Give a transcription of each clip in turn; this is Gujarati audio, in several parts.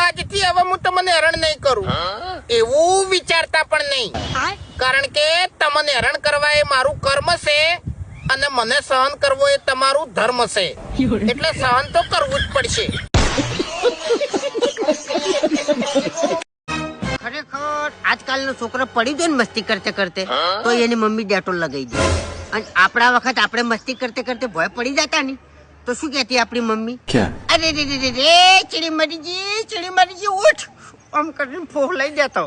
આજથી હવે હું તમને હેરાન નહીં કરું એવું વિચારતા પણ નહીં, કારણ કે તમને હેરાન કરવા એ મારું કર્મ છે અને મને સહન કરવો એ તમારું ધર્મ છે, એટલે સહન તો કરવું જ પડશે. ખરેખર આજકાલનો છોકરો પડી જાય ને મસ્તી કરતે કરતે તો એની મમ્મી ડેટોલ લગાવી દે, અને આપણા વખત આપણે મસ્તી કરતે કરતે ભય પડી જતા ને તો શું કહેતી આપણી મમ્મી? અરે રે રે રે ચીડી મરીજી ઉઠ, આમ કરીને ફોહ લઈ દેતો.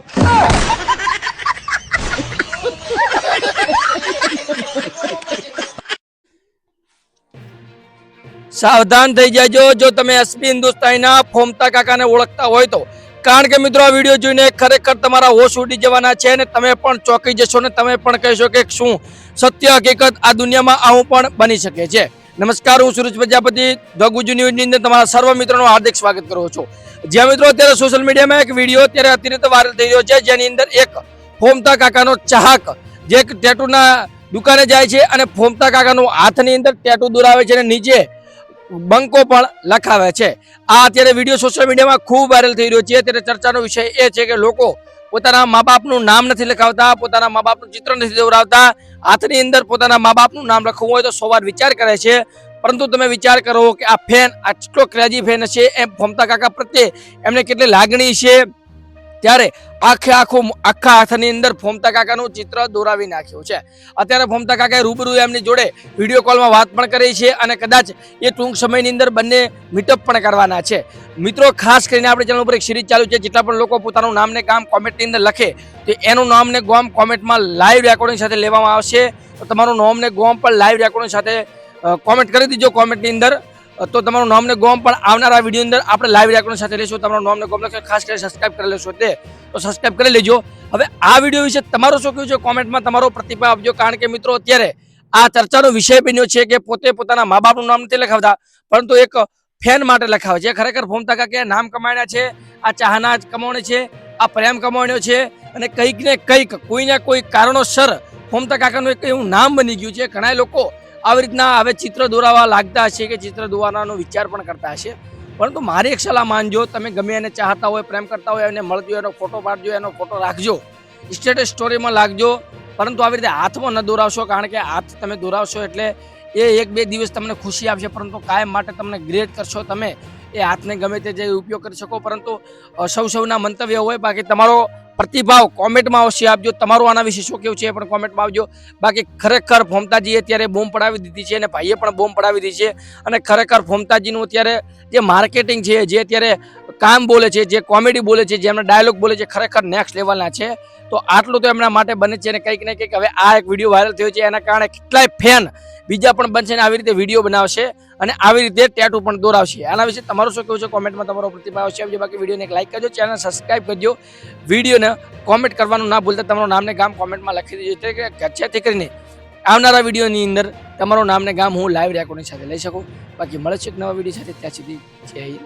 સાવધાન થઈ જાજો જો તમે એસપી હિન્દુસ્તાનીના ફોમતા કાકાને ઓળખતા હોય તો, કારણ કે મિત્રો આ વિડીયો જોઈને ખરેખર તમારા હોશ ઉડી જવાના છે ને તમે પણ ચોંકી જશો ને તમે પણ કહેશો કે શું સત્ય હકીકત આ દુનિયામાં આવું પણ બની શકે છે. નમસ્કાર, હું સુરજ પ્રજાપતિ ધ ગુજુ ન્યૂઝની અંદર તમારા સર્વ મિત્રોનું હાર્દિક સ્વાગત કરું છું. જ્યાં મિત્રો અત્યારે સોશિયલ મીડિયામાં એક વિડીયો અત્યારે અત્યારે વાયરલ થઈ રહ્યો છે, જેની અંદર એક ફોમતા કાકાનો ચાહક જે એક ટેટુના દુકાને જાય છે અને ફોમતા કાકાનો હાથની અંદર ટેટુ દોરાવે છે અને નીચે બંકો પણ લખાવે છે. આ અત્યારે વિડીયો સોશિયલ મીડિયામાં ખૂબ વાયરલ થઈ રહ્યો છે. અત્યારે ચર્ચાનો વિષય એ છે કે લોકો પોતાના મા બાપનું નામ નથી લખાવતા, પોતાના મા બાપનું ચિત્ર નથી દોરાવતા, હાથની અંદર પોતાના મા બાપનું નામ લખવું હોય તો 100 વાર વિચાર કરે છે. પરંતુ તમે વિચાર કરો કે આ ફેન આટલો ક્રેઝી ફેન છે એમ ફોમતા કાકા પ્રત્યે એમને કેટલી લાગણી છે, ત્યારે આખા હાથની અંદર ફોમતા કાકાનું ચિત્ર દોરાવી નાખ્યું છે. અત્યારે ફોમતા કાકાએ રૂબરૂ એમની જોડે વિડીયો કોલમાં વાત પણ કરી છે અને કદાચ એ ટૂંક સમયની અંદર બંને મીટઅપ પણ કરવાના છે. મિત્રો ખાસ કરીને આપણી ચેનલ ઉપર એક સિરીઝ ચાલુ છે, જેટલા પણ લોકો પોતાનું નામ ને ગામ કોમેન્ટની અંદર લખે તો એનું નામ ને ગામ કોમેન્ટમાં લાઈવ રેકોર્ડિંગ સાથે લેવામાં આવશે. તો તમારું નામ ને ગામ પણ લાઈવ રેકોર્ડિંગ સાથે કોમેન્ટ કરી દીજો કોમેન્ટની અંદર, તો તમારું નામ ને ગોમ પણ આવનારા વિડીયો અંદર આપણે લાઈવ રેકોર્ડિંગ સાથે લેશું. તમારું નામ ને ગોમ લખી ખાસ કરીને સબસ્ક્રાઇબ કરી લેશો તે તો સબસ્ક્રાઇબ કરી લેજો. હવે આ વિડીયો વિશે તમારું શું કહેવું છે કોમેન્ટમાં તમારો પ્રતિભાવ આપજો, કારણ કે મિત્રો અત્યારે આ ચર્ચાનો વિષય બન્યો છે કે પોતે પોતાના મા બાપનું નામ નથી લખાવતા પરંતુ એક ફેન માટે લખાવે છે. ખરેખર ફોમતા કાકાએ નામ કમાણ્યા છે, આ ચાહના કમાણી છે, આ પ્રેમ કમાણ્યો છે અને કંઈક ને કંઈક કોઈના કોઈ કારણોસર ફોમતા કાકાનું એક એવું નામ બની ગયું છે. ઘણા લોકો આવી રીતના હવે ચિત્ર દોરાવા લાગતા હશે કે ચિત્ર દોરવાનો વિચાર પણ કરતા હશે, પરંતુ મારી એક સલાહ માનજો, તમે ગમે એને ચાહતા હોય, પ્રેમ કરતા હોય, એને મળજો, એનો ફોટો પાડજો, એનો ફોટો રાખજો, સ્ટેટસ સ્ટોરીમાં લાગજો, પરંતુ આવી રીતે હાથમાં ન દોરાવશો, કારણ કે હાથ તમે દોરાવશો એટલે એ 1-2 દિવસ તમને ખુશી આપશે પરંતુ કાયમ માટે તમને ગ્રેડ કરશો. તમે એ હાથને ગમે તે જે ઉપયોગ કરી શકો, પરંતુ સૌના મંતવ્ય હોય. બાકી તમારો પ્રતિભાવ કોમેન્ટમાં અવશ્ય આપજો, તમારું આના વિશે શું કેવું છે એ પણ કોમેન્ટમાં આવજો. બાકી ખરેખર ફોમતાજીએ અત્યારે બોમ્બ પડાવી દીધી છે અને ભાઈએ પણ બોમ્બ પડાવી દીધી છે, અને ખરેખર ફોમતાજીનું અત્યારે જે માર્કેટિંગ છે, જે અત્યારે કામ બોલે છે, જે કોમેડી બોલે છે, જે એમના ડાયલોગ બોલે છે, ખરેખર નેક્સ્ટ લેવલના છે. તો આટલું તો એમના માટે બને છે અને કંઈક ને કંઈક હવે આ એક વિડીયો વાયરલ થયો છે એના કારણે કેટલાય ફેન બીજા પણ બનશે ને આવી રીતે વિડીયો બનાવશે અને આવી રીતે ટેટુ પણ દોરાવશે. આના વિશે તમારું શું કહેવું છે કોમેન્ટમાં તમારો પ્રતિભાવ આવશે આપજો. બાકી વિડીયોને એક લાઈક કરજો, ચેનલ સબસ્ક્રાઈબ કરજો, વિડીયોને કોમેન્ટ કરવાનું ના ભૂલતા, તમારું નામને ગામ કોમેન્ટમાં લખી દેજો જેથી કરીને આવનારા વિડીયોની અંદર તમારું નામને ગામ હું લાઈવ રેકોર્ડિંગ સાથે લઈ શકું. બાકી મળે છે એક નવા વિડીયો સાથે, ત્યાં સુધી જય હિન્દ,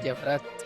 જય ભારત.